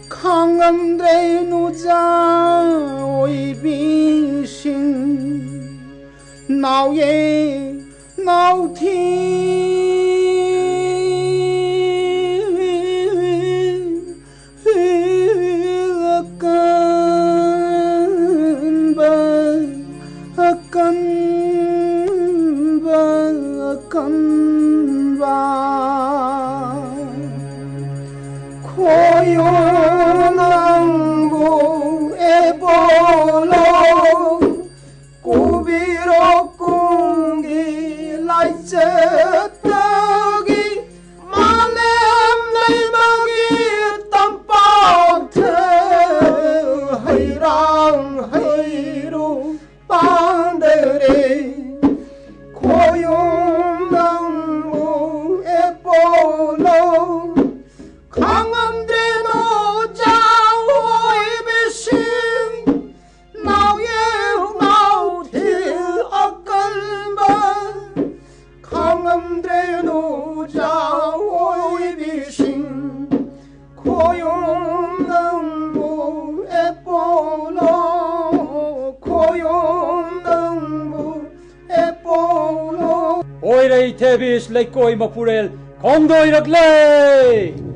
강암들의 노자 오이비신 나의 나우티 고요낭부 에볼로 고비로 공기 라이츠떡이 마렘레먹이 땀박트 헤이랑 헤이로 반대리 고요낭부 에볼로 강함들의 노자 오이비신 나의 나우티 아끌바 강함들의 노자 오이비신 고용능부 에볼로 고용능부 에볼로 오이레이 테비스 레이코이 마푸렐 공도이락레이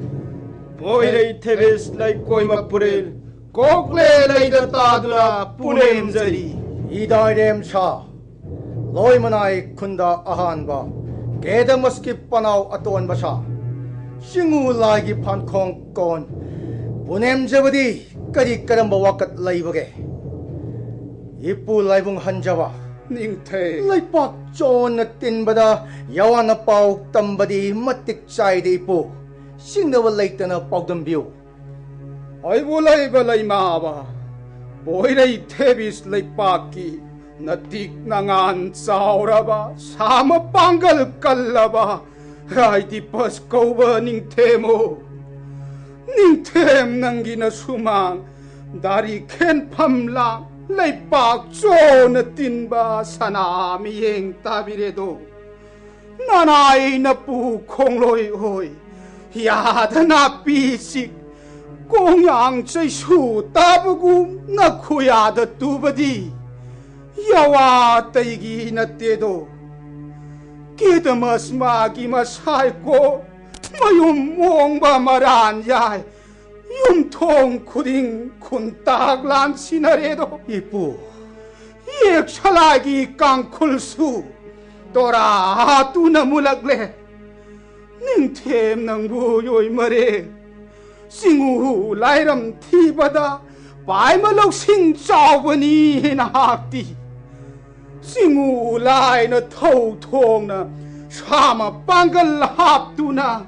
Oirei teves lai koi mapurel kokle lai da tadura punem zari 이다이렘 차 로이머나이 쿤다 아한바 게다머스키 빠나우 아또원 바샤 싱우 라이기 판콩 건 보냄 제버디 까리까람바 와깥 라이버게 이쁘 라이붕 한자와 닝테 라이박 존나 띵바다 야와나 빠우 땀바디 마틱 사이드 이쁘 싱너버 레이트나 ጳ우덤비오 Aibu lai ba lai maaba Boirei tevis lai paki Natik nangan sauraba Sama panggal kalaba Oedipus kauba ning temo Ning tem nangina sumang Dari ken pamlang Lai pak jo na tinba Sanami yeng tabiredo Nanay na pu kong loy hoy 야다 나 비식 공양 제수 따부고 나 고야다 두버디 야와 따이기 나 때도 기드마스 마기마 살고 마용 몽바 말안 야 용통 쿠딩 쿤딱란 시나레도 이쁘 예찰라기 깡쿨수 또라 뚜나 물락래 닝템 낭부 요이머레 싱우 라이람 티바다 바이멀록 싱짜오버니 나학디 싱우 라이나 토통나 샤마 빵글 합두나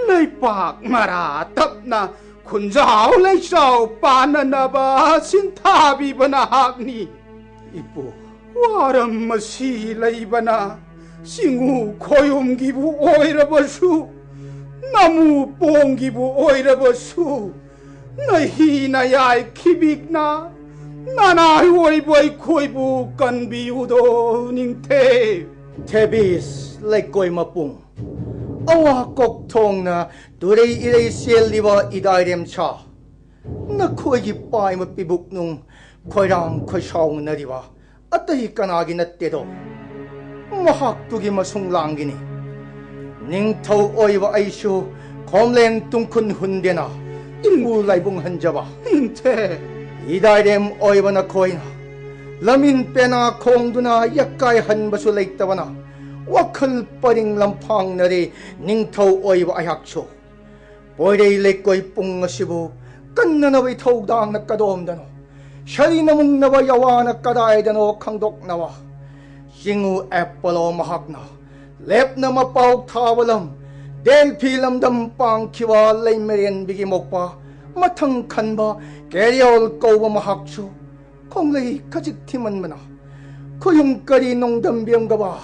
레이박 마라 탑나 군자오 레이샤오 바나나바 신타비바나 학니 이쁘 와람마시 레이바나 싱우 고용기부 오이러버수 나무 뽕기부 오이러버수 나히나야이 키빅나 나나 오이보이 코이부 건비우도 닝테 테비스 레이코이 마뿡 아와 꼭통나 두레이 이레이 셀리와 이다이렘 차나 코이기 빠이마 삐북농 코이랑 코이샤옹 나리와 아따히 까나기 나때도 mahaktugi masunglangini 닝토 오이와 아이쇼 곰랭 뚱큰 훈데나 인구 라이붕 한자바 닝테 이다이렘 오이바나 코이나 라민 빼나 콩두나 약가이 한바수 레이따바나 와클 빠링 람팡나리 닝토 오이와 아약쇼 보이레이 레이꼬이 뿡어시부 끝나나와이 토우당 나까도 없다노 샤리나 묵나와 야와나 까다이다노 강독나와 싱우 애플로 마학나 랩나 마파욱 타발람 델필람 담빵 키와 레이메리엔 비기 목바 마탕 칸바 게리올 꼬바 마학추 콩레이 가직 티만마나 고용거리 농담병가바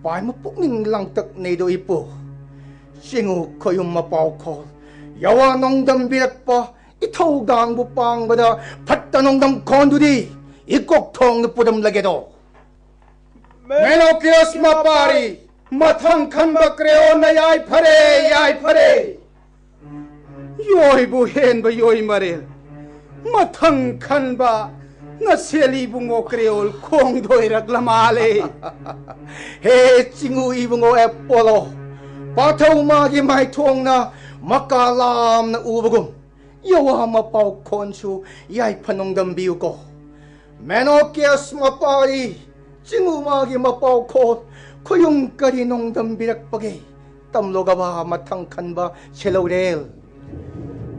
바이마 뽕닝 랑떡 네도 이쁘 싱우 거윤마 빠오콜 여와 농담 비락바 이토강부 빵보다 밭다 농담 건두디 이꼭통 느뿌름라게도 메노키어스 마파리 마탕 칸바 그레오 나 야이파레 요이부 헨바 요이 마렐 마탕 칸바 나 셀리붕오 그레올 콩도이락 라마레 해 싱우 이붕오 에폴로 바토마기 마이통나 마카람나 우부금 여와 마빠오 콘수 야이파 농담 비우고 메노키어스 마파리 징우마기 마빠오 콘 고용거리 농담 비락박이 땀로가바 마탕칸바 셀로레일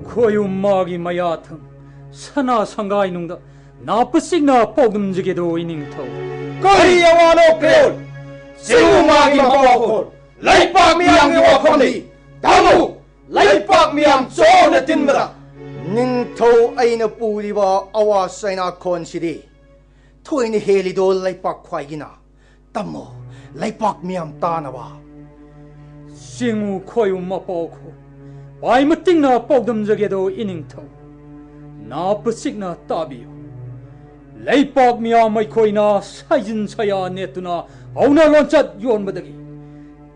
고용마기 마야탕 사나 상가이 농다 나쁘식나 뻐금지게도 이닝터 거리 여와노 그레올 징우마기 마빠오 라이팍 미양이 와콘디 다무 라이팍 미양 쪼나 틴마다 닝토 아이나 뿌리바 아와사이나 콘시디 토이니 헬리도 라이팍 과이기나 땀모 라이팍 미양 따나바 싱우 고용마 뻐고 와이무띵나 뻐금지게도 이닝터 나쁘식나 따비요 레이팍 미양 마이코이나 사진사야 네투나 아우나 론cat 요원바다기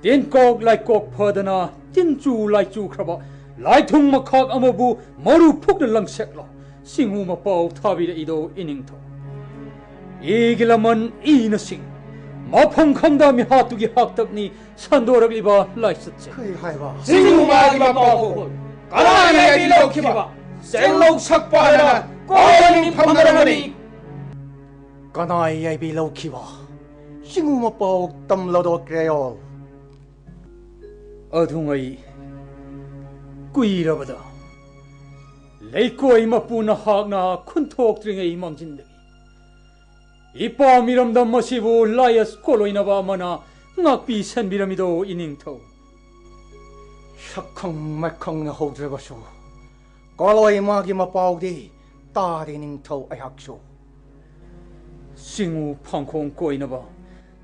틴콕 라이콕 퍼드나 틴주 라이주 크라바 라이퉁 마칵 아모부 머루 폭들 랑색로 싱우 마빠우 타비레 이도 이닝토 이길라먼 이너싱 마펑 칸다미 하투기 학덕니 산도락리바 라이스체 그이 하이바 징우마기 마빠오 가라네 빌로키바 셀록 삭바하나 꼬니 팜나라머니 까나이 아이비 로키바 싱우 마빠오 땀로도 그레올 어둥의 꾸이러버다 레이코의 마뿌나 학나 쿤톡드링의 맘진데기 이빠 미럼다 머시부 라이어스 콜로이나바 마나 낙비 산비라미도 이닝토 샤컹 마컹나 호드레바쇼 꼴로이 마기 마빠오디 따리닝토 아약쇼 싱우 팡콩 꼬이나바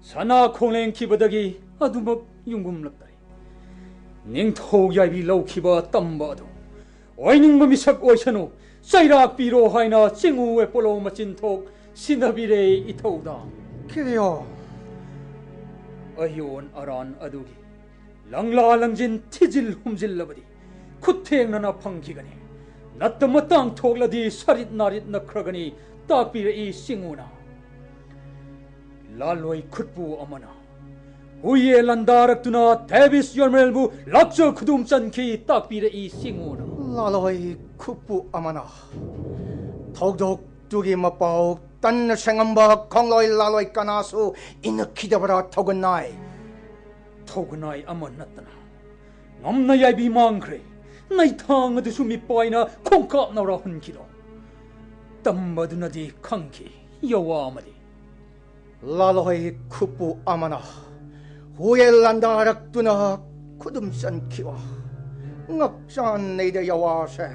사나 콩랭 키바다기 아두먹 융금락다리 닝토 야이비 로키바 땀바도 오이닝바 미삭 오이샤노 사이락 비로 하이나 징우에 볼로 마친톡 시나비레 이토우다 그래요 어이온 아란 아두기 랑라랑진 티질 훔질러버디 쿠탱나나 팡기가니 나떠마 땅 톡라디 사릿 나릿 나크라가니 딱비레 이 싱우나 랄로이 굿부 어머나 우이에 란다락두나 데비스 열멜부 락저 그둠짠키 딱비레 이 싱우나 랄로이 쿠프 아마나 더욱더욱 두기 마빠오 딴 생엄바 콩로이 랄로이 까나수 이느키다바라 토그나이 토그나이 아먼났다나 넘나 야이비 망크레 나이 탕어드 수미 빠이나 콩값 나오라 헌기도 땀바두나디 칸키 여와마디 랄로이 쿠프 아마나 후엘란다락두나 쿠둠산 키와 ngaksan nei de yawa se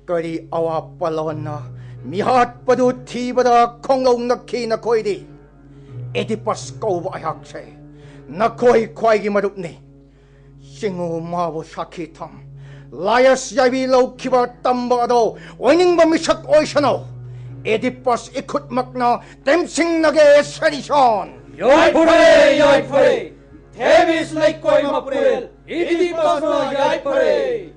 kari awa palona mihat padu thi bada khonglong nakhi na koi di Oedipus ko ba hak se na koi khoi gi marup ni singu ma bo sakhi tham layas yabi lo kiba tamba do oining ba misak oisano Oedipus ikut makna temsing nage sarison 야이퍼레 데비스 레이코이 마프렐 이디파스나 야이퍼레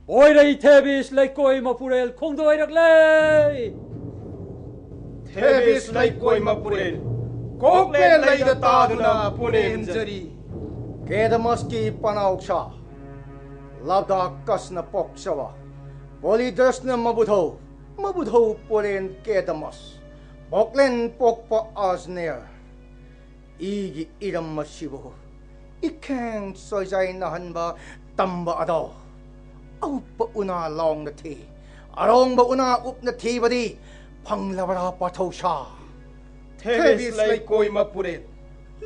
오이레이 데비스 레이코이 마프렐 콩도이락레 데비스 라이코이 마푸렐 꼭레 레이다 따두나 보냄저리 Kedamaski panauksa labda kasna poksawa polidasna mabudho polen kedamas poklen pokpa asner igi iram masibo ikeng soizai nahanba tamba ado aupa una long na thi arong ba una up na thi badi panglabara pathosa 데비스 라이코이 마푸렐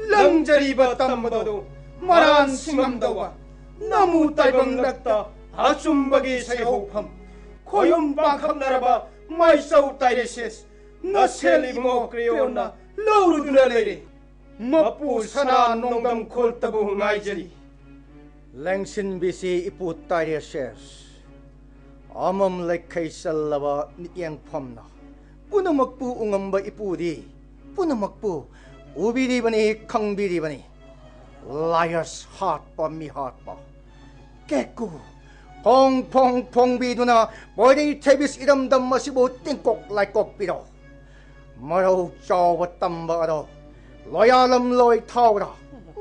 랑저리바 땀바도 마란 싱함다와 나무 딸방락다 아줌박이 사이호팜 koyum bangkham naraba mai sau taireses na seli bungo kreona lauru duna leire mapu sana nongdam khol tabu ngai jari Lengsin bisi ipu taireses amam lekai salaba nityang phamna punamakpu ungamba ipudi punamakpu ubiri bani khangbiri bani liars heart pa mi heart pa keku pong pong pong biduna boy tebis idam dam masibu tingkok like kok biro maro chaw tamba ado loyalam loy thawra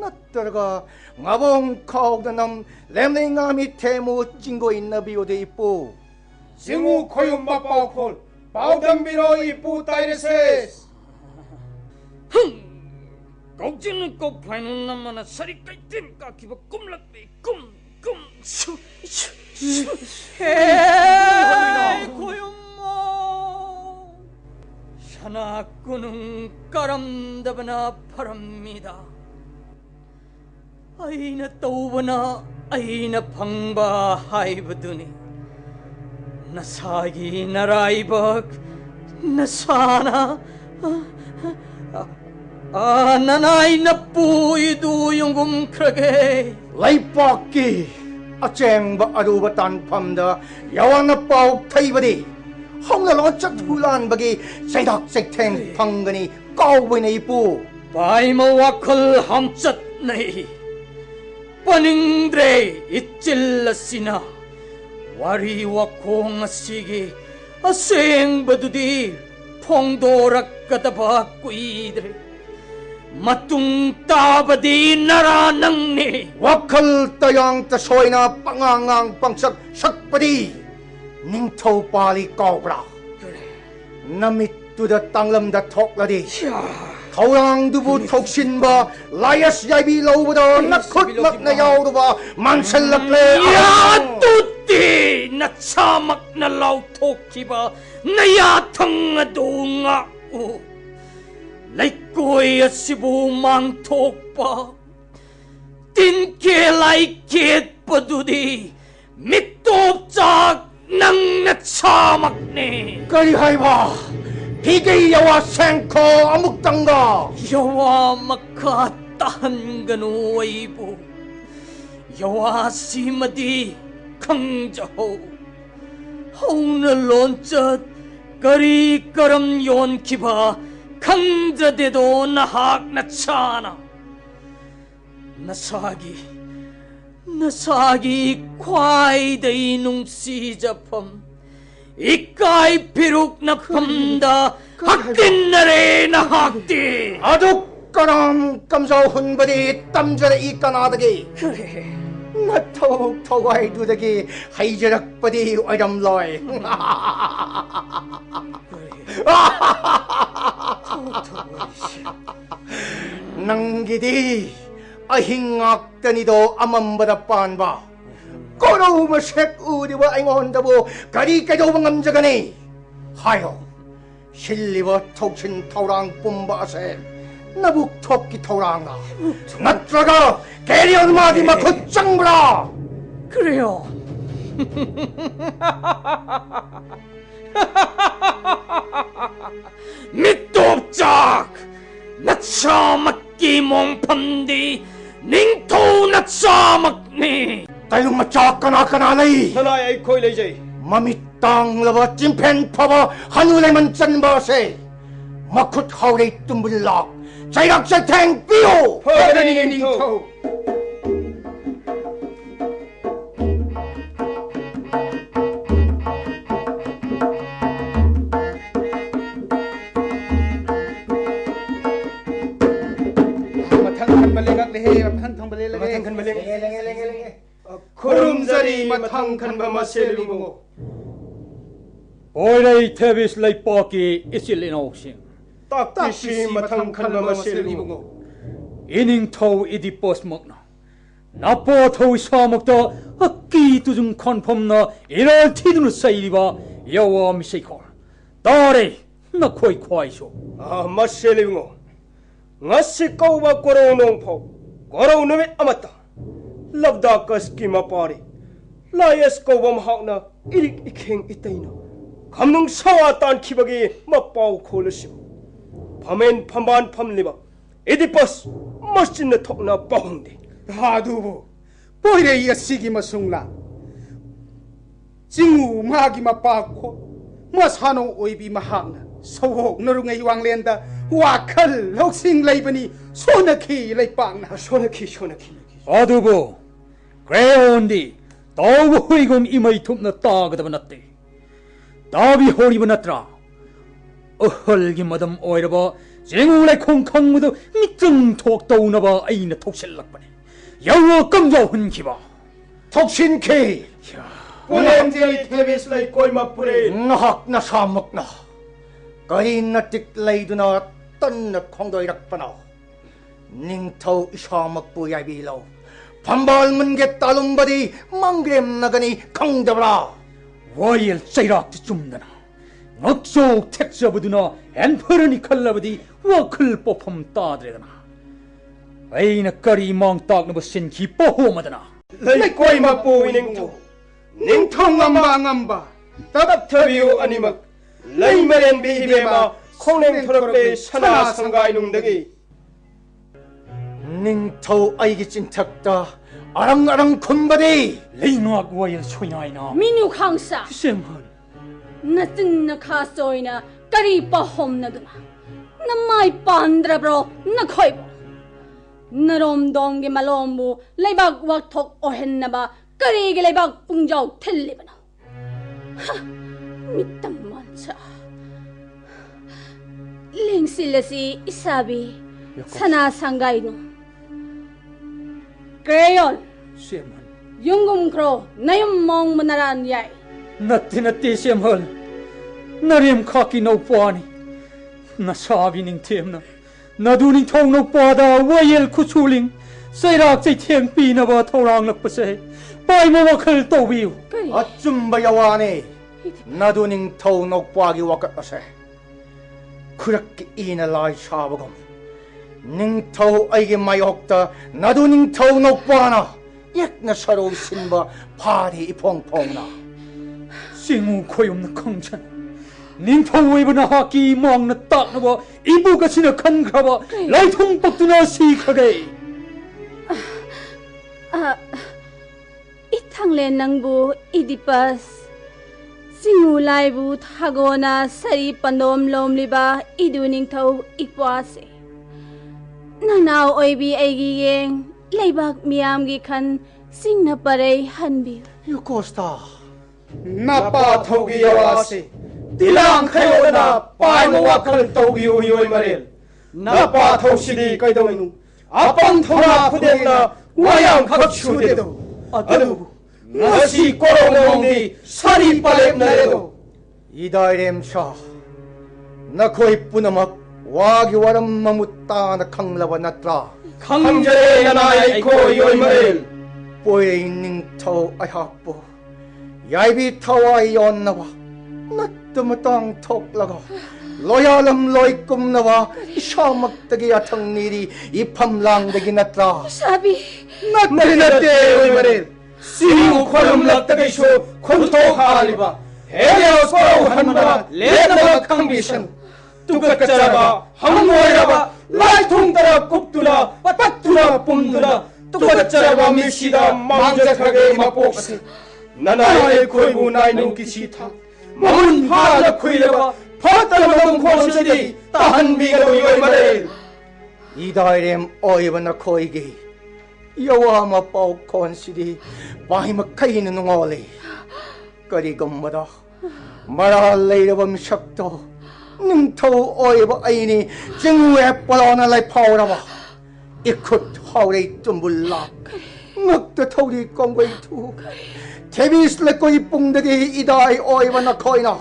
nattarga ngabong khawdanam lemlingami temu jingo inna biode ipu Singu koyum bapau khol baudam biro ipu taireses Cậu chính cậu phải nằm mà sari cái tin cả khi mà cung lắc bị cung hey koyummo 사나꾼은 까람다바나 파랍니다 아이나 떠오바나 아이나 방바 하이브드니 나사기 나라이박 나사나 nanay na po ito yung gumkrage. Laipaki acheng ba arubatan pamda yawan na pauk taibadi hong na lonchak hulan bagi saydak sekteng panggani kawin na ipu Pai mawakal hamsat nai paningdre itchilasina wari wakong asigi aseng badudi pongdorak kataba kuidre Matung tabadi naranang ni wakal tayang tasoy na pangangang pangsak sakpadi ning tau pali kawra namit tu da tanglam da tokladi Taurang dubu toksin ba layas yaibi lau ba nakut mak na yaw ba mansalak le Ya tuti na samak na lau toki ba nayatang adunga u Laikoi at sibu mang tokpa Tinke laikit padudi Mitop tsak nang natsamak ni Kalihay ba higay yawa sengko amuk tangga Yawa makatahan ganuay po Yawa simadi kang jaho Hau na lonchat kari karam yon kiba 강자대도 나학 나차나 나사기 과이다이 농시자펌 이까이 비룩 나펌다 학딘 나래 나학디 아둑 까람 감사 훈버디 땀전에 이까나다기 그래 나톡 토과이 두다기 하이저락버디 와이람로이 낭기디 아힝악더니도 아맘바다 빤바 꼬로우마 색 우리와 앵온다보 가리까지 오방감자가니 하여 실리와 톡신 타우랑 뿜바세 나북 토끼 타우랑나 나트라가 게리언 마디마 곧장브라 그래요 밑도업작 나차막기 몽판디 닝토 나차막니 tayo matyakan-akanalay Nanay ay koy lejay mamitang laba timpen paba hanulay mancan base makut hawlay tumbulak sayrak sa teng piyo Pagdaning ito Matangkan balingak lehe matangkan balingak Kurumzari matangkan bamaselimo 오이라이 테비스 라이빠기 이실리노싱 Taktishi matangkan bamaselimo 이닝 토우 이디버스 먹나 나포 토우 사먹다 학기 두중 컨펌나 이럴 티드누 사이리바 여와 미세콜 다레 나 코이 코이쇼 maselimo Ngasi kau ba korong nongpo korong numit amata Labda kas kima pari Layas kau ba mahak na 이릭 이행 이따이노 감능 사와 딴 키박이 맛바우 콜르시고 밤엔 밤반 밤리바 에디퍼스 멋진네 톡나 빠홍대 하두부 보이레 이어 시기마 숭라 징우 마기마 빠코 마사노 오이비 마항나 소혹 너룽에 이왕랜다 와칼 럭싱 레이버니 소나키 레이빵나 소나키 아두부 그래온디 더우 회금 이마이 톱나 따그다바 났대 다비 호리바 났더라 어헐기 마담 오이라바 쟁울레 콩캉무도 미증 톡도우나바 아이나 톡실락바네 여워 깜자 훈기바 톡신케 보냄제이 테비슬레이 꼬이마뿌레 나학나 사먹나 거리나 틱레이드나 떤나 콩도이락바나 닝토 이샤먹부 야비로 반발문게 따lum바디 망그렘 나가니 강다브라 와일 짜이락지 좀나나 넉속 택자부드나 앤퍼르니 칼라부디 와클 뽀펌 따드레다나 아이나 까리 망딱나부 신기 뽀호마다나 레이 꼬이마뿌 이닝토 닝통암바 망암바 따답터비우 아니막 레이메렌 비히베마 콩랭 토럽레 사나 상가이 농덕이 닝토 아이기 찐탁다 아랑아랑 곤바디 레이노악 와일 소이나이나 Minu khangsa 셈헌 natin nakasoina kari pa hom na duna namay pandra bro nakhoy bo narom dom ge malombu leibag wak thok ohen na ba kari ge leibag pungjau thelli bana ha mitam mancha ling silasi isabi sana sangai no crayon 셈헌 yungum kro nayum mong manaran yai 나티 셈헌 나림 카키 노빠니 나사비 닝템나 나두닝 통노 빠다 와일 쿠출링 세락 제팅 비나바 토랑락버세 바이모 와클 또비우 kari 어쭌바야와네 나도 닝토 녹박이 와까세 그렇게 이나라이 샤버검 닝토 아이게 마이옥다 나도 닝토 녹바나 약나 서로 신바 파리 이퐁퐁나 싱우 코염나 컹찬 닝토웨브나 하키 멍나 딱나바 이부가시나 칸그라바 라이통 뻑두나 시카게 ithangle nangbu Oedipus singulai bu thagona sari pandom lomliba iduning thau ikwase nanaw oibi aigi yeng leibak miam gi khan singna parei hanbi 유코스타 나빠 토기 여와시 딜랑 카요나 빠이모 와칼 토기 우요이 마렐 나빠 토시디 까이도이누 아빵 토나 푸데나 와양 각추데도 아두 나시 꼬롱몽디 사리 빨렘 나레도 이다이렘샤 나코이 뿌나막 와기 와람 마무따나 강라바 나트라 강절에 나나이 코요이 마렐 뽀에 있는 터 아하뽀 야이비 타와이 온나와 나뜨마땅 톡라가 로얄람 로이꿈나와 샤막다기 야탕니리 이팜랑다기 나트라 sabi 나트리나떼 오이마렐 시우 콜음락다기쇼 콘토하리바 헤레오 소로 한마라 레나마 강비션 뚜까짜라바 항모이라바 라이통따라 꼽두나 빠뚜나 뽐두나 뚜까짜라바 밀시다 망작하게 마복세 나나의 고이부 나이는 기시타 마문 파라 쿠이레바 파따라바동 콘시디 따한비가로 요이마레 이다이렘 어이바나 코이기 여와마 뽀 콘시디 바히마 카이는 응올리 거리금마다 마라 레이러밤 샥도 능토 어이바 아이니 증우에 뻔하나 라이 파오라바 이콧 하우레이 tum불라 늑대 타우리 꽁고이투 데비슬레코 이뽕데기 이다이 오이바나 코이나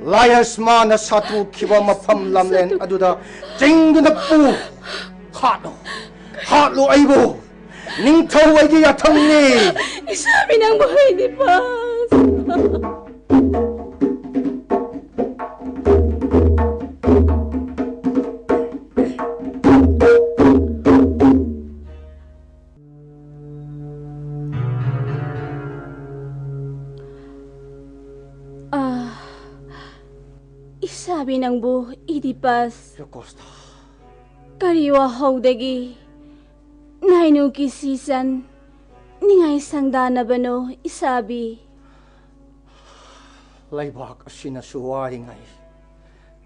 라이스마나 사투 키바마 팜람렌 아두다 쟁두나 뿌 하루 아이보 닝토웨기 야탕니 sabi ng Oedipus Isabi nangbu Oedipus Yokosta. kariwa hawdagi nainu ki season ningay sangdana bano isabi. Laibak asina suwaringay.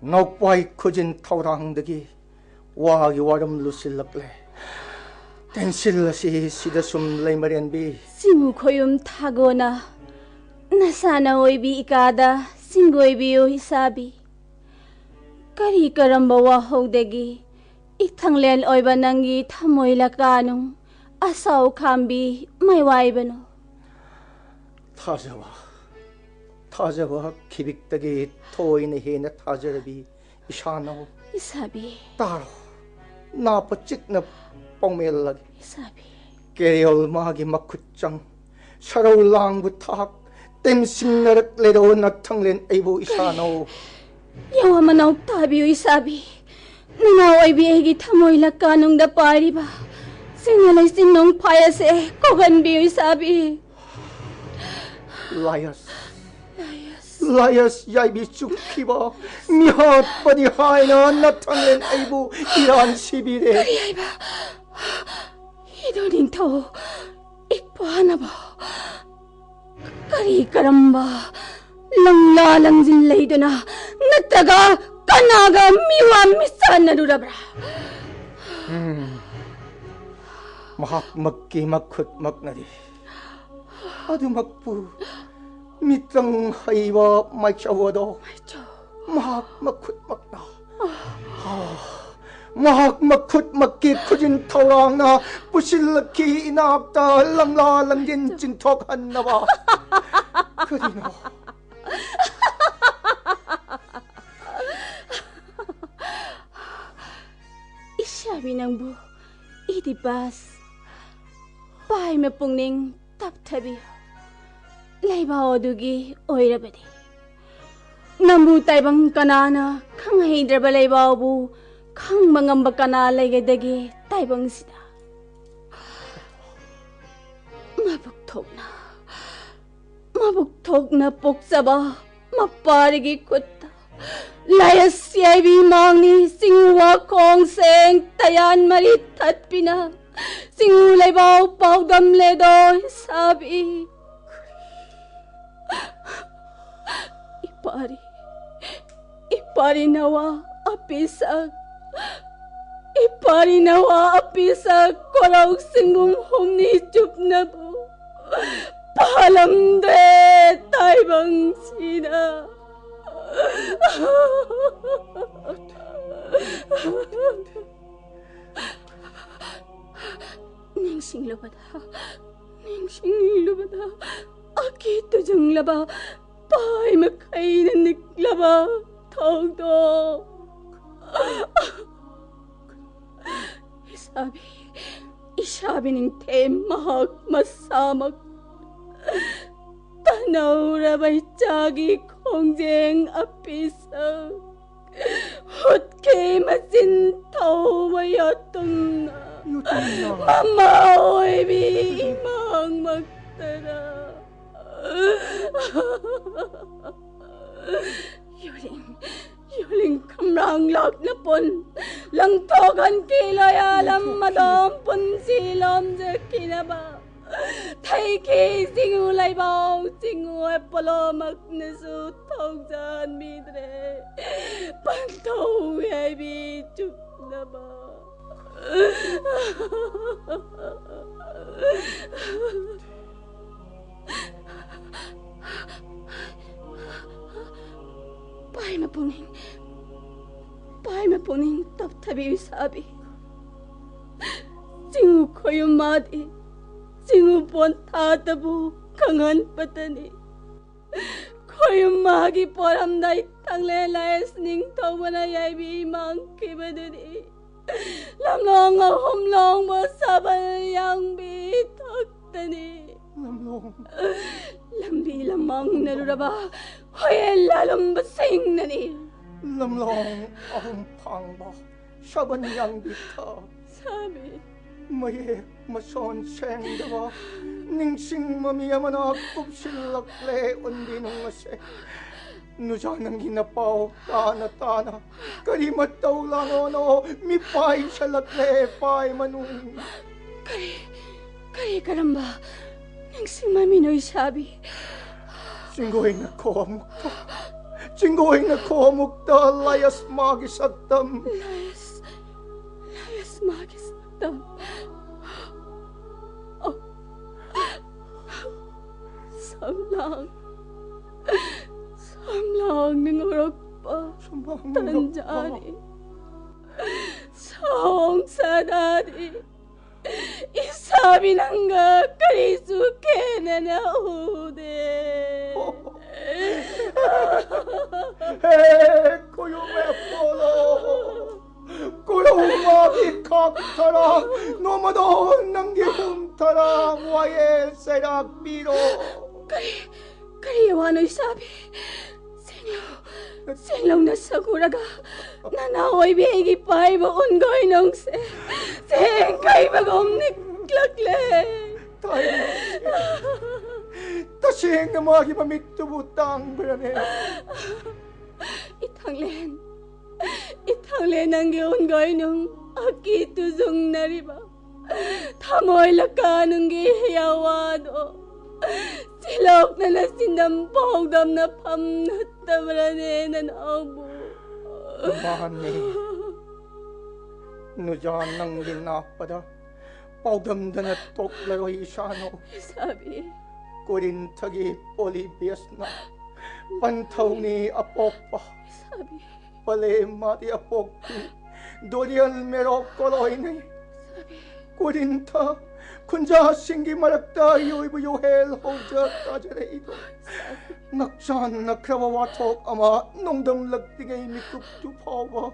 Nokpay kujin taurangdagi wagi waram lusilakle. Tensil si sidasum laymarenbi. Singu koyum tagona nasana oibi ikada singoibiyo isabi. Kari karamba wahawdagi itanglen oiba nangi tamoy lakanong asaw kambi may waibano. 타자와 기빅덕이 토인의 해나 타자비 이샤노 isabi. 따로 나빠 찍나 뽕멜라기 Isabi. 게리얼마기 막굿장 샤라울랑부 탁 땜심나락 레로 나탕렌 에이보 이샤노 Yawa manaw tabi isabi. Nanaway biyagi tamoy lakanong dapari ba. Sinalay sinong payase kogan biyo isabi. 라이어스 야이비 죽기바 미핫 버디 하이나 나탕렌 에이보 이란 시비레 Ayba. Idonin to. Ikpana ba. Kari karamba. Langlalang zilay do na. Nataga kanaga miwa misan na durabra. mahak magki magkut magnadi adu magpu mitrang haiwa maichawado mahak magkut magna mahak magkut magki kujin tauranga pusilaki inapta langla langin jintok hannawa 그리노 Isabi ng bu. Oedipus. Bahay mapungning taptabi. Layba odugi oirabadi. Nambutay bang kanana kang hidra layba bu kang mangamba kana laygedagi taybang sida. Mabuktok na poksaba maparigi kutta. Layas siya'y bimang ni singwa kong seng tayan maritat pina. Singulay bao pao damledo sabi. Ipari nawa apisag. Ipari nawa apisag korang singong humni jup na po. Pahalam de taybang sina. Ningsing lubada akito jang laba pay makainan niklaba tawdo isabi ning temahag masamak tanaw rabay tiyagi kongjeng apisag hutke masintaw mayatong na mama oy bi imang magtara yuling kamrang lak na pon lang togan kilay alam madam pon silam je kinaba thay ki singulay bao singuay palomak na su tawjan midre pantaw ay bi chup na ba Pay mapuning taptabi sabi singu koyo madi singu pon tatabu kangan patani koyo magi poram dai tangle layas ning tawana yai bi mang kibadani lamlong homlong mo sabal yang bi taktani lambi lamang naruraba hoy lalong basing nani lamlong ahum pangba shaban yang bita sabi maye mason sengdawa ningsing mamiyamana kupsilakle undinong ase Nusanang ginapaw, tana. Karimataw lang ano, mipay sa lakle, pay manung. Kari karamba, nang si Maminoy sabi. Singgoy na ko mukta, layas magisagtam. Layas magisagtam. Oh. Samlang nangurok pa. Tanjani. Song sadari. Isabi nang karisuke na naude. Kuyo me polo. Kuyo mabikaktara. Nomadon nang gihuntara. Waye serak biro. Kari wano'y sabi. Senlaw na saguraga. Nanaway bihigi pa'y baon goy nung sen kay bagong niklagle. Tayo tasing na mga mamigtubutang berane. Itanglen ang giyon goy nung akituzong nariba. Tamoy laka nung gihiyawado. Silok na nasindampog dam na pamnat na marane na naabo. Mani, nujan nang ginapada, pagdamdan at toklaro isano. Sabi, kurin tagi Oedipus na, pantaw ni Apokpa. sabi, Palema di Apokpi, dorian merok koloy ni. Kurin ta, kunja singi marakta yoibu yohel hoja tajare ito. Naksan nakrawawatok ama nongdam lagtingay mikuk tupawa.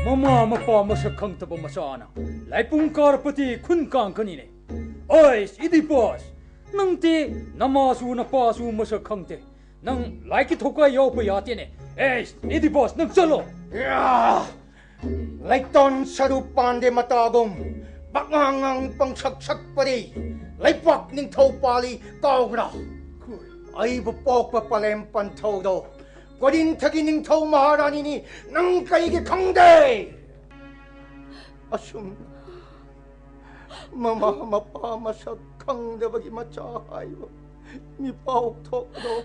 Mama mapa masakang tabo masana. Laipung karpati kunkang kanine. Ois Oedipus. Nang te namasu na pasu masakang te. Nang laiki thoka yaw pa yate ne. Oedipus nang chalo. Laiton sarupan de matagom. Bakangang pangsaksak pari. Laipak ning taupali kaugra. Ay bupok papalempan taudo. Kurin tagi ning tau maharani ni nang kaigi kangde. Asum mama mapamasak kangde bagi macahayo. Mi pauk tokdo.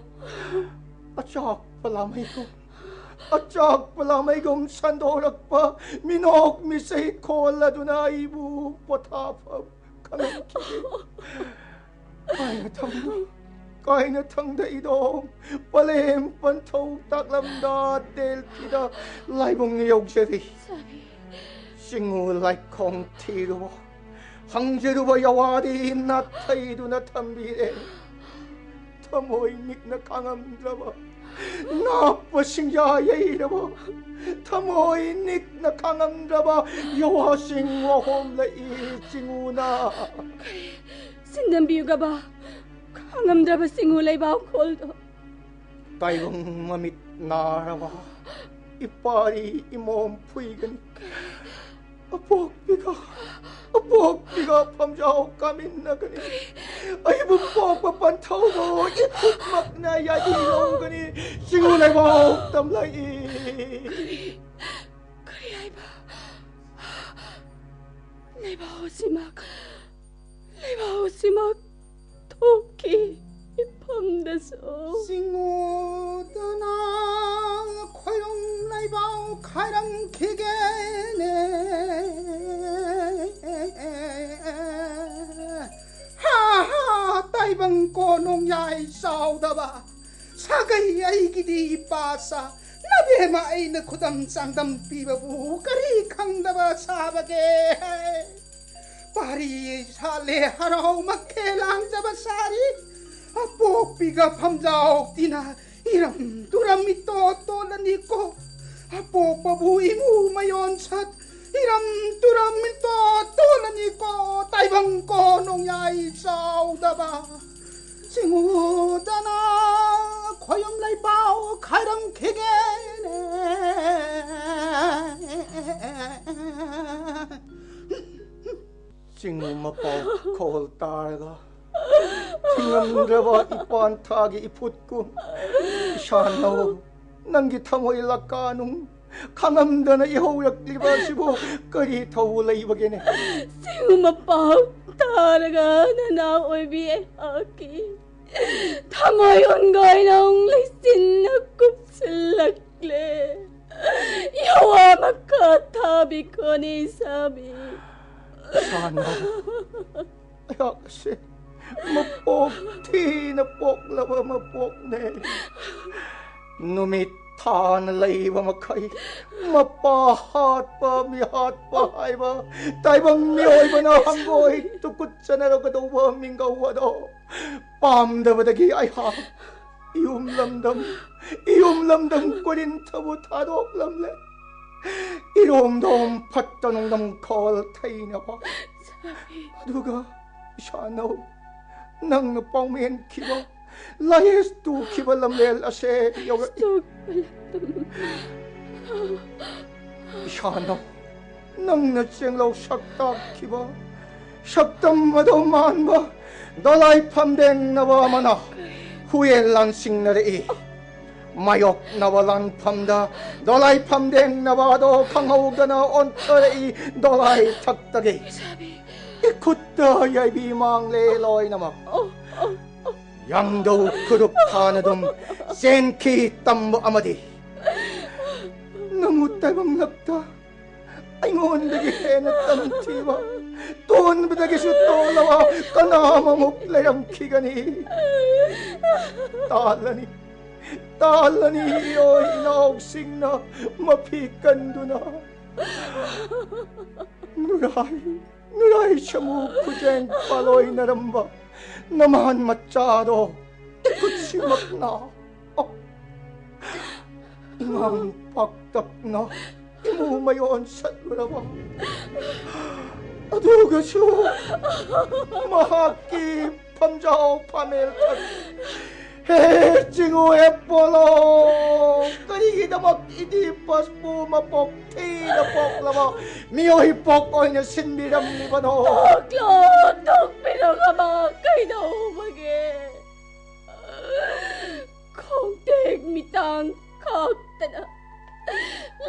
Acak palamay ko sandorak pa. Minok misay kola duna ibu potapap kaming kiki. Kaya na tangda idong palem pantaw taklamda del tida laibong niyog seri. Singu like kong tiro. Hangjeru ba yawari natay do na tambire. Tamoy nik na kangamdra ba. Napasingyayaira ba. Tamoy nik na kangamdra ba. Yawasing wahom la isinguna. Sindambiyo ka ba? Kangamdra ba singulay ba koldo? Tayong mamit narawa. Ipari imom puigan. Apok biga pamjaw kamin na gani. Ay bupok papantaw mo. Itukmak na yadilong gani. Singulay ba tamlay. Kari ay ba? Lay ba ho simak. Toki ipamdaso. 싱고드나 khoyong lai bao khairang khigene ha taibang ko nong yai sao da ba sagai ai gidi pasa nabe ma ai na khudam sangdam pi ba bu kari khang da ba sa ba ge pari sale harau makhelang jaba sari apok piga phamjaok tina iram turam ito tolani ko apok pabu imu mayon sat iram turam ito tolani ko taibang ko nong yai sao daba singu dana khoyom lai bao khairam khigene 징우 마법 콜 따라가 팅엄드바 이pan 타기 이풋구 샤나오 낭기 타모이 락가농 강함다나 이호약 리바시고 거리 더우 레이버게네 징우 마법 따라가 나나 오이비에 하기 타모이 온거이 농 리신 kupsilakle yawa makatabi ko ni sabi sana yakse mapok ti na pok laba mapok ne numit than lay ba makai mapahat pa mihat pa ay ba tay bang miyoy ba na hanggoy tukot sa naro ka daw ba minggawa daw pam da ba dagi ay ha ium lamdam ko rin tabo tadok lamle 이롬돔 팥떠농돔 콜 타이나봐 누가 샤노 낭나 뻥면 키바 라이스도 키발람렐 아세 여가 샤노 낭나 쟁로 샥다 키바 샥담마도 만바 너라이 팜댕 나바마나 후엘란 싱나레이 마욕 나발란 팜다 너라이 팜댕 나바도 강하우가나 온터레이 너라이 탁다게 이쿠다 야이비 망레 로이 나마 양도 그룹 타나돔 센키 땀보 아마디 너무 따밤납다 아잉온데게 해냈다는 티와 돈부다게 슈또라와 까나마 목레양 키가니 딸라니 여이 나옥싱나 마피간두나 누라이 샤무 구쟁 팔로이 나람바 나만 맞자도 그치 막나 잉왕 박답나 이모마yon 샷라바 아두가쇼 마하키 밤자오 파멜탄 징우 에폴로 그리기다 막 이디퍼스 부마법 테이나 법라마 미오히 법거이는 신비람 리바노 덕 비로가마 kaidawbage kongtek mitang kaktada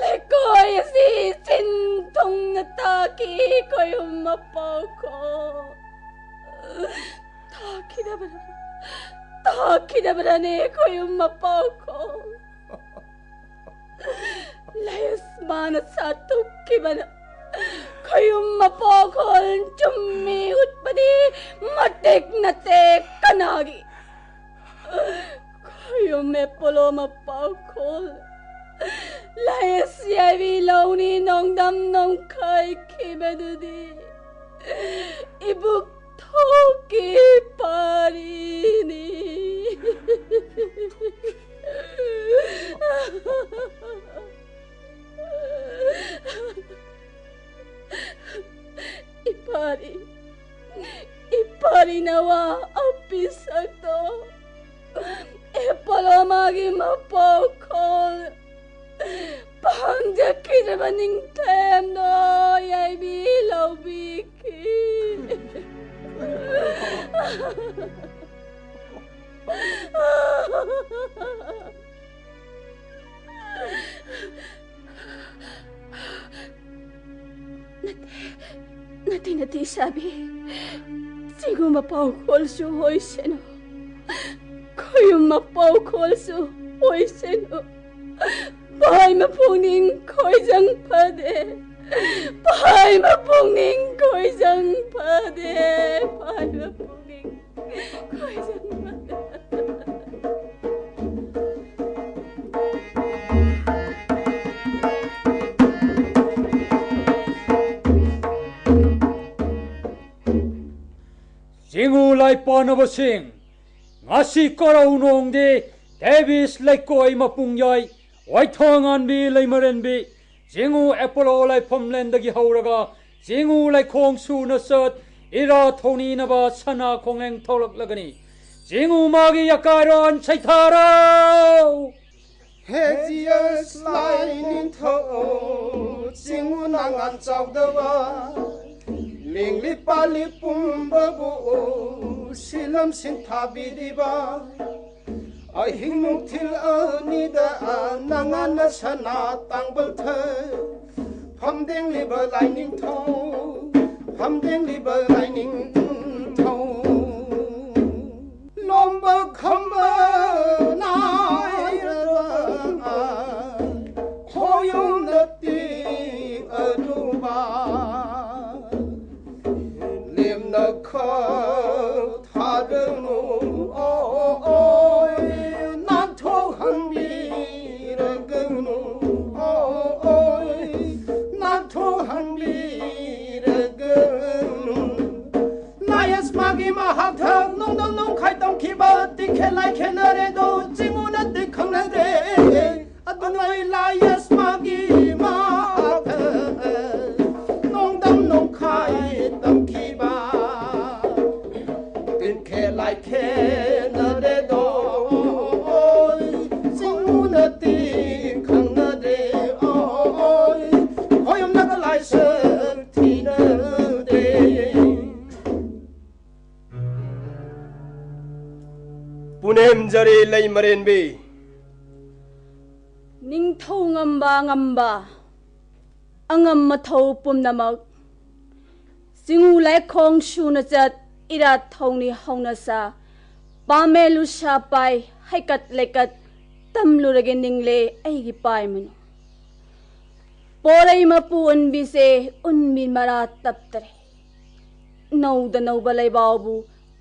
lekoy si sintong nataki koy umapaw ko taki na barane koy umapaw ko layas mana satu kibana koy umapaw ko chummiut padi matek na tek kanagi koy umepolo mapaw ko layas yavi launi nong dam nong kay kibadudi ibuk toki parini ipari nawa apisak to epalomagi mapokol pangjakir maning tem no yay bilaw biki Nati sabi sigo mapawkol su hoy seno koyo mapawkol su hoy seno bahay mapuning koy jang pade bahay mapuning koy jang pade bahay mapuning koy jang pade 징우 lai panabasing ngasi karaunongde Davis lai koi mapungyai waithongan bi lai maren bi 징우 apollo lai pomlendagi hauraga 징우 lai khongsu na sat ira thoni na ba sana khongeng tholak lagani 징우 magi yakaron chaithara Hezias line in 징우 낭안 짜우더와 링리 빨리 뿜버부 실럼 신타비디바 아힘뭉틸 어니다 낭안나 사나 땅벌터 밤댕 리버 라이닝 통 밤댕 리버 라이닝 통 롬버 컴버 나이라 호용 너띠 어두바 림너커 타르노 오이 난토한 미르그노 오이 난토한 미르그노 나야스 마기 마하타 농농농 칼동 키바 띠켈라이 켈라레도 징우나 띠캉나데 아드나이 라야스 마기 마하타 농담 농카이 땀키바 띠켈라이 켈라레도 징우나 띠캉나데 고염나가 라이스 티나데 punemjari lay marenbe 닝thau ngamba angam mathau pumnamak singu lai khong shuna chat ira thongni hauna sa pamelu sha pai haikat lekat tamlurage ningle aigi pai manu porai mapu unbi se unbi mara taptare nauda nauba lai babu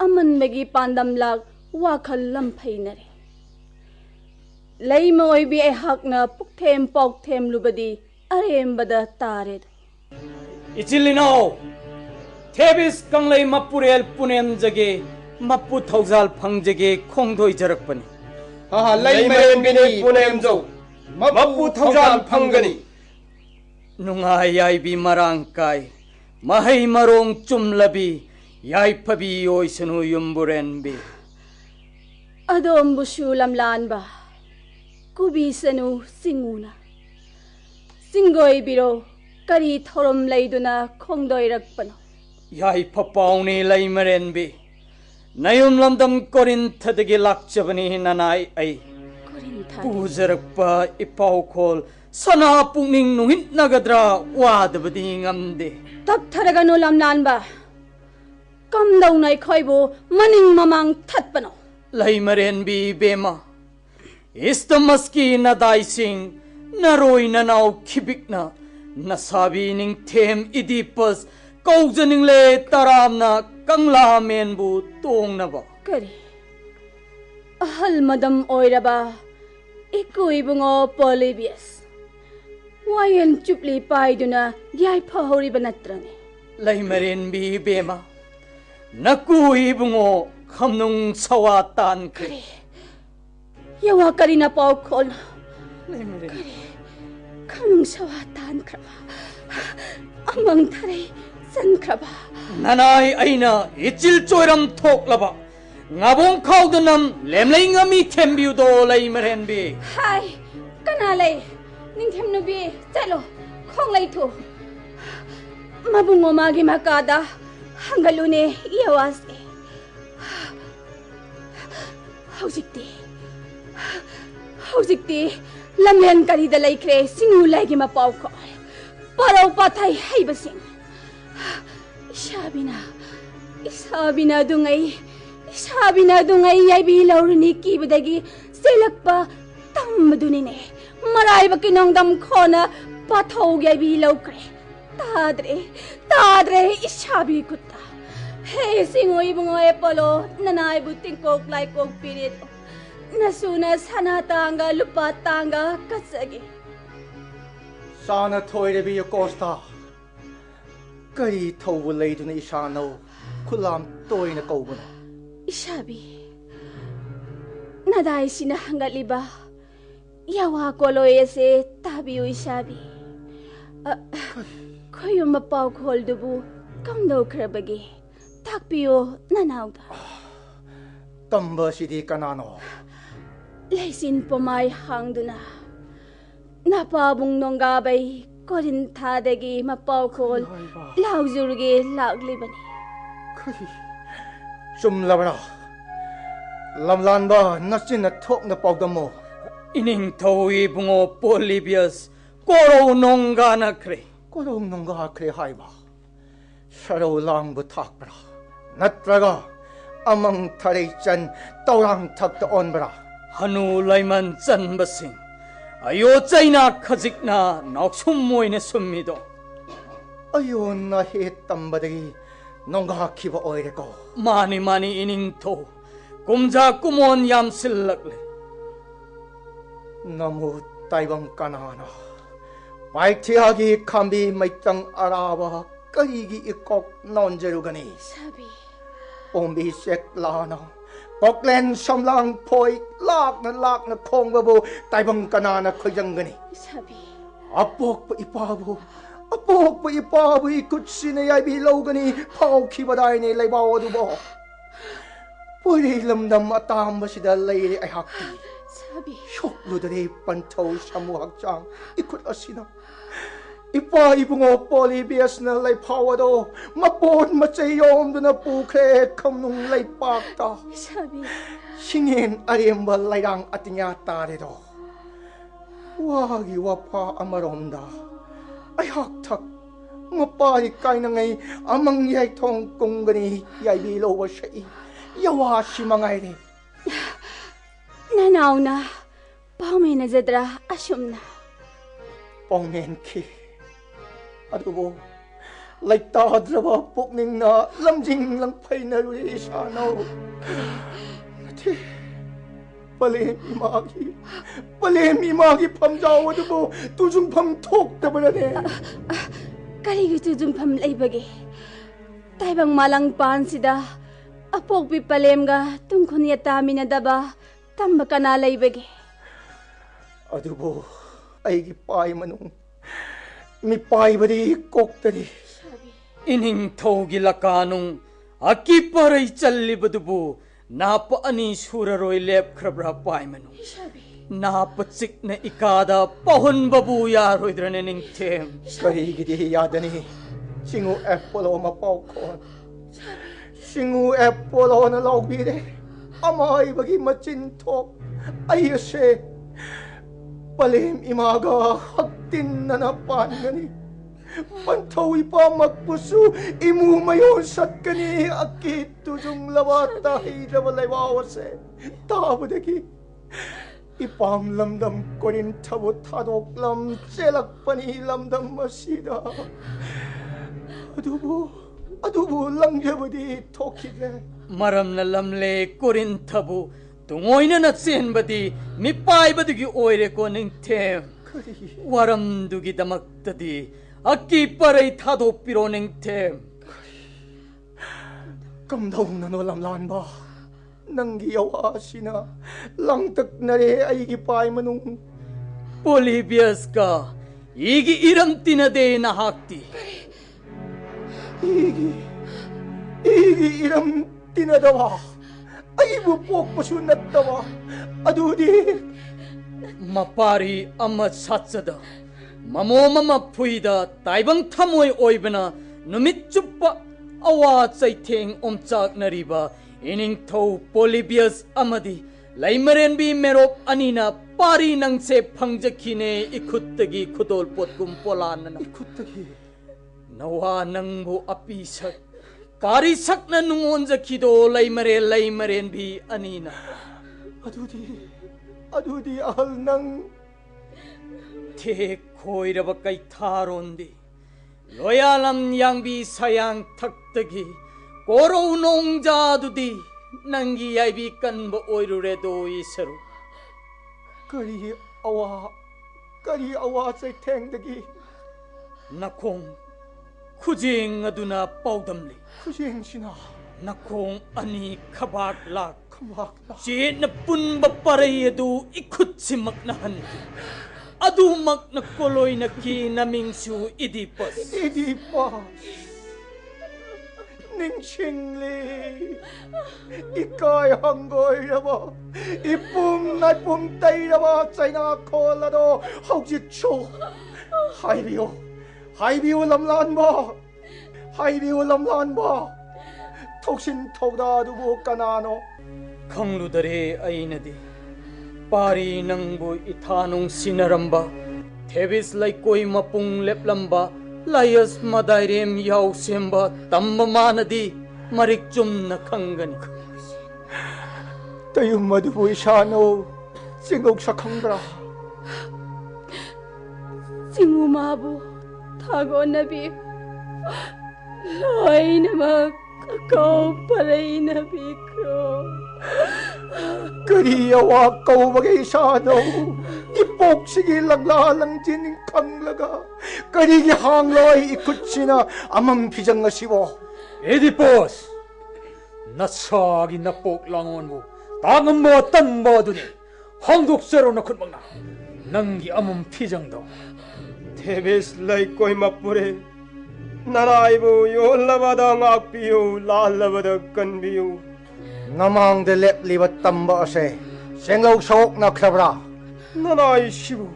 aman megi pandam lag wakhal lampheinare lay mo bi ai hakna pukthem pokthem lubadi arembada tare ichilino thebis kanglai mapurel punem jage mapu thaujal phangjage khongdoi jarakpani lay marenbini punemjo mapu thaujal phangani nungai yai bi marang kai mahai marong chumlabi yai phabi oisanu yumburen bi adom busulam lanba kubisanu singuna singoi biro kari thorom leiduna khongdoi rakpano yai phapauni laimaren bi nayum lamdam korin thadagi lakchabani nanai ai pujarakpa ipau khol sana pungning nuhin nagadra wadabadi ngamde tap tharaganu lam lanba kamdau nai khoibu maning mamang thatpano laimaren bi bema istamaski nadai sing naroi nanau khibikna nasabi ning them Oedipus kaujaning le taramna kangla menbu tongnaba kari ahal madam oiraba ikui bungo Polybius wayan chupli paiduna yai phahori banatrane laimaren bi bema nakui bungo khamnung sawatan kari yawa karina pau khol kari khamnung sawatan kraba amang thare san kraba nanai aina ichil choiram thoklaba ngabong khawdanam lemlei ngami thembiudo laimaren bi hai kana lei ningthem nu bi chalo khong lei thu mabungo magi makada hangalune yawas hojikti lamyan kari da laikre singu lagi ma pau ko parau pathai haibasing isabina dungai yaibi laurni ki badagi selakpa tammaduni ne marai ba kinongdam khona pathau yaibi laukre tadre isabi kutta hey singoi bungo epolo nanai buting kok lai kok pirit nasuna sanatanga lupatanga kasage sana thoire bi costa kari thobu leiduna isano khulam toina kaubuna isabi nadai sina hangaliba yawa koloyese tabiu isabi khoyum pau kholdubu kamdo khrabagi takpiyo nanauda tamba sidi kanano leisin pomai hangduna napabung nongabai Korinthadagi mapaukol lauzurge laglibani. Kari chumlabra lamlanba nachin thok na pawdamo Ining thawi bungo Polybius koro nonga na kre. Kolong nonga kre haiba Sharo lang butakbra Natraga amang tharechan taurang thakta onbra Hanu laiman chan basing. Ayo chaina khajikna naksum moine summido. Ayo na he tambadagi nonga kiba oireko Mani mani ining tho. Kumja kumon yam sillakle. Namu taibang kanana Paitiagi kambi maitang araba Karigi ikok nonjerugani Sabi. Ombi sek lana Koklen samlang poi lak na kong babu taibang kanana kajangani Sabi. Apok pa ipabu ikut sine ay bilogani pau kibaday ni laybaw adubo Pwede lamdam atam basida layri ay hakti Sabi. Shoklo dare pantaw samuhakjang ikut asina Ipa ibungo Polybius na laypawado mapod macayom do na pukre kamnung laypakta Sabi. Singin arimba layrang atinya taredo Wagi wapa amaronda Ay haktak Mapari kay na ngay amang yay tong kunggani yay bilawa siya Yawa si mangay ni Nanaw na. Paumay na zadra asyum na. Pongmen ki Adubo Laytadraba pukning na lamjing lang pay na ruli isanaw Ati Palem imagi pamjaw adubo Tujung pamtok tabarane Karigi tujumpham laibage. Taibang malang pan sida. Apok pipalem ga tungkon yatamina daba. Tamba ka na laibage. Adubo Aigi pay manung Mi pay badi koktari Ining thogi lakanung akiparay challibadubu napa ani suraroy lep khrabra paimanu napa chikna ikada pahon babu yaroidrane ning them Karigidi yadani Singu Apollo mapawkon Singu Apollo na laubire Amay bagi machintok Ayase Palim imaga haktin na napan gani Pantawi pa magpuso imu mayon sat kani akit tujung lawata hidrabalay wawase Tabudagi Ipang lamdam ko rin tabot hadok lam selak pani lamdam masida Adubo lang yabadi tokide maram na lamle korinthabu tungoina na chenbadi mipai badugi oire ko ning them waram dugi damaktadi akiparay thadopiro ning them Kamdaw na no lamlan ba Nanggi yawa sina Langtak na re ay gipay manung Polybius ka igi iram tinade na hakti Igi iram tinadawa Ay bupok pasunat tawa Adudi mapari ama satsada mamo mama phuida taibang thamoi oibana numit chuppa awa chaitheng omchak nariba ining thau Polybius amadi laimaren bi merop anina pari nangse phangjakhine ikhuttagi khudol potkum polanna Ikutagi nawa nangbu apisak kari sakna nungonjakhido laimaren bi anina Adudi ahal nang the khoiraba kai tharondi loyalam yangbi sayang thakdagi koro nongjadudi nangi yaibi kanba oiruredo isaru Kari awa say tengdagi nakong khujing aduna paudamli Kujeng sina nakong ani khabak lak Kamakla che na punba paray adu ikhutsimak na handi adu mak na koloy na kinamingsu Oedipus Ningsingli Ikay hanggoy raba Ipum tay raba Say na kolado Haujit cho hai biu lam lan ba hai biu lam lan ba thoksin thokda du bu kanano khangludarhe ainadi pari nangbu ithanung sinaramba thebis laikoi mapung leplamba layas madairem yau semba tamma manadi marik chumna khangani tayum madu bu ishano singok sa khangra 징우마부 타고나비 로이나막 거파레이나비크로 그리야와 까우박의 사노 이 복식이 랑라랑진 강라가 그리기 항로의 이쿠치나 암만 비장가 시워 에디포스 나사기 나복 랑원부 당은 뭐 어떤 뭐더니 한국세로 넣고 먹나 낭기 암은 피정도 테베스 라이코이 마뿌레 나라이부 요라바다 악비유 랄라바다 건비유 나망데 랩리바 땀바세 생록 속 나크라브라 나라이 시부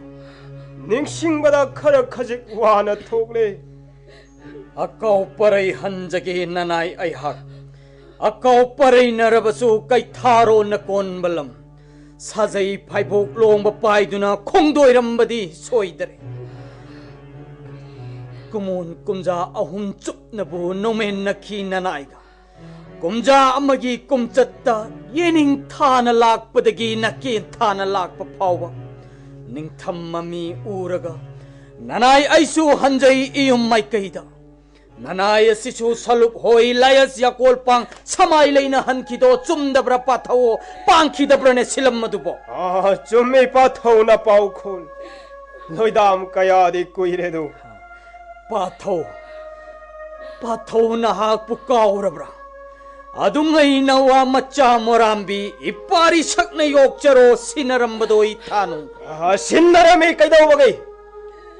닝싱바다 카라카직 와나 톡레 아까 오빠의 한적이 나나이 아이학 아까 오빠의 나라바수 까이 타로 나콘 발람 사자이 파이복 롱바 파이두나 콩도이람바디 소이더레 कुमोन कुमजा अहुम चुपनबु नोमेन नखी ननाइगा कुमजा अमगी कुमचत्ता येनिंग थाना लाकपदगी नके थाना लाकप फावबा निंगथम्ममी उरगा ननाइ आइसु हंजई इयुम माइकैदा ननाइ सिसु सलुप होई लायस याकोलपांग समाइ लेना हनखिदो चुमदब्रा पाथौ पांखिदब्रने सिलमदुबो चुम्मी पाथौ न पाउखोल नोइदाम कयादि कुइरेदु पाथौ नहाक पुकाउरब्रा अदुंगै नवा मच्चा मोराम्बी इपारी सकने योगचरो सिनरम्बदो इथानु सिनरमे कैदौबगे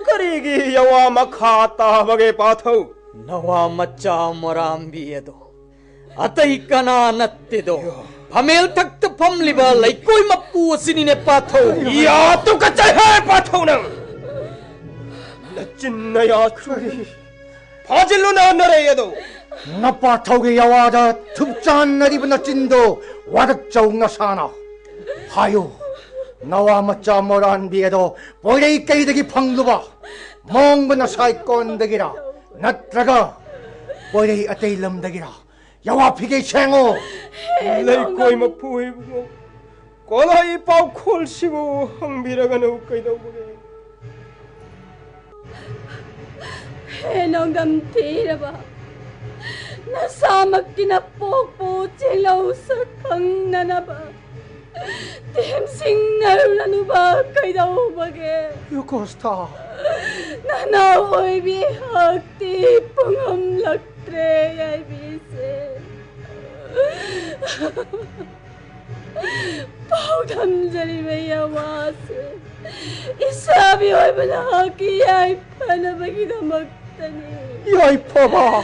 करिगी यवा मखा ताबगे पाथौ नवा मच्चा मोराम्बी एदो अतै कना नत्तेदो फमेल तक्त फमलिबा लैकोइ मप्पु सिनिने पाथौ या तु कच्चा है पाथौ नंग चिन्नया चुरी फाजिलुना नरेयदो 나빠타오게 야와다 툭짠 나리브나 찐도 와득자웅나 사나 하유 나와 맞자 뭐란 비에도 보레이 깨이득이 팡루바 멍브나 사이꼰득이라 나트라가 보레이 아테일럼득이라 야와 피게 생오 레이코이 마푸이부고 꼬라이 빠우콜시고 흥비라가 누까이도보게 해농감 티라바 나사막기나 뽀뽀 찔러우서 강나나바 댐싱 나울라누바 가이다오바게 유코스타 나나 호이비 학티 뿡엄락트레 야이비세 파우담자리베 야와세 이사비 호이브나 하기 야이파나바기다 먹다니 야이 퍼봐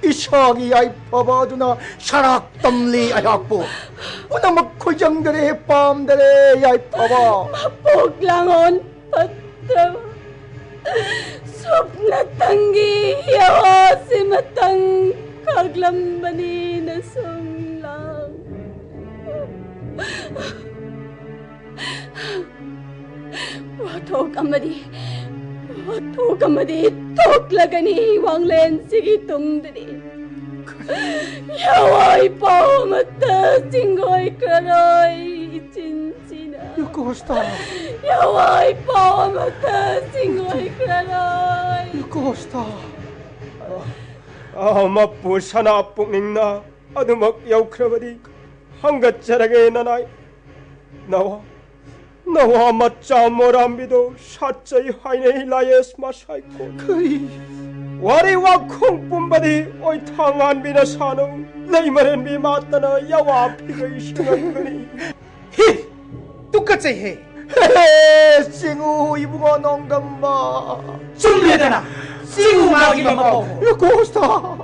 이샤기 야이 퍼봐 누나 샤락 덤리 아약부 오나막 고정들의 밤들의 야이 퍼봐 마폭랑온 퍼트라와 숲나땅기 야와시마땅 각람바니 나송랑 와토감마디 톡라가니 왕렌 시기 똥들이 야와이 파오마타 징고이 크라로이 진치나 유코스타 야와이 파오마타 징고이 크라로이 유코스타 마푸 사나 뿡닝나 아두막 야우크라바디 한갓자라게 나나이 나와 맞자 모람비도 샷자이 하이네이 라예스 마사이코 그리 와리와 콩뿜바디 오이 탕안비나 사노 레이마렌비 맞다나 야와 피가이 싱한거니 히 똑같이 해 싱우 이부가 농감바 좀내다나 싱우마기만 먹고 유코스타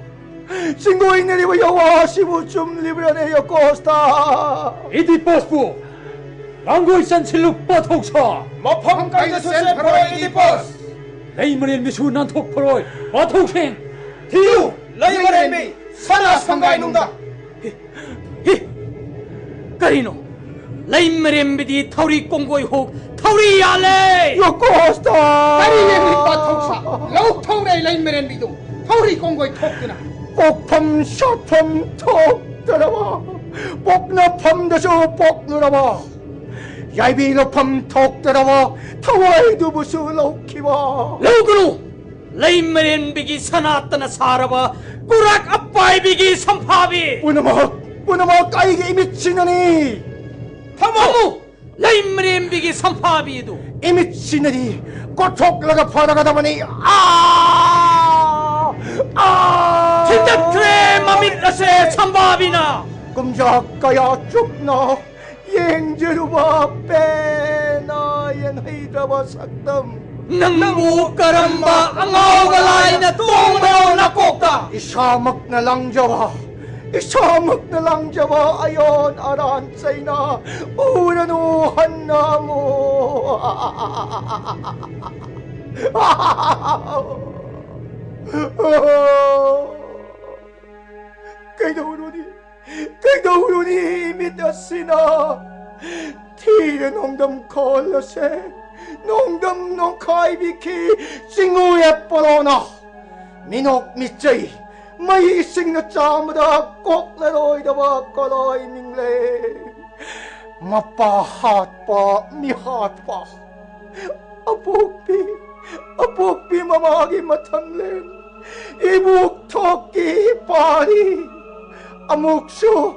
싱고 있는 리브 여와 시부 좀 리브라네 유코스타 에디포스 랑고이산 칠룩 뻗옥사 마팡까지 센 프로 에디포스 레이머렌 미수 난 톡포로이 어토킹 디유 레이머렌비 사나 상가의 농다 까리노 레이머렌 비디 타우리 꽁고이 혹 타우리 알레 요코스타 까리의 밑바 톡사 럭 타우레 레이메렌 비도 타우리 공고의 톡드나 복펌 샤펌 톡 들어봐 복너펌 다서 복 누라봐 야이비 너펌 톡 들어봐 타와이도 부수 로키와 로그노 레이머렌 비기 사나따나 사라바 꾸락 아빠이 비기 삼파비 뿌너머 까이게 미친년이 타모 레이머렌 비기 삼파비도 이 미친년이 꼬톡라가 바다가다 보니 진짜 그래 맘이라세 삼바비나 끔작가야 쪽나 앵제루바 빼나 옌헤이다바 삭담 nang karamba ang awalay na tungaw na kokta isamak na lang jawa ayon aran say na uranuhan na mo kay dauluni imitasina tiren ongdam kolase 농담 농카이비키 싱우에 뻔하나 민옥 미쩌이 마이 싱나 짜무다 꼭레로이다바 꼬로이 밍레 마빠 핫바 미핫바 아복비 마마기 마탄렌 이북 토끼 파리 아묵수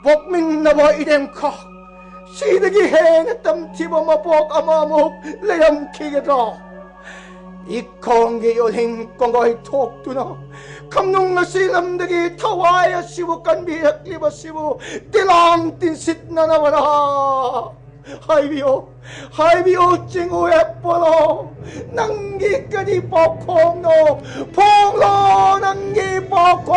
복민나바 이뎀카 시드기 행했담 티버마복 아마목 레암키게다 이 공기 요행 공거이 톡두나 감농나 실람드기 타와야 시부간 비핵리버 시부 띠랑 띵싯 나나와라 하이비오 찡우에 뻔어 낭기까지 뻑콩노 폭로 낭기 뻑콩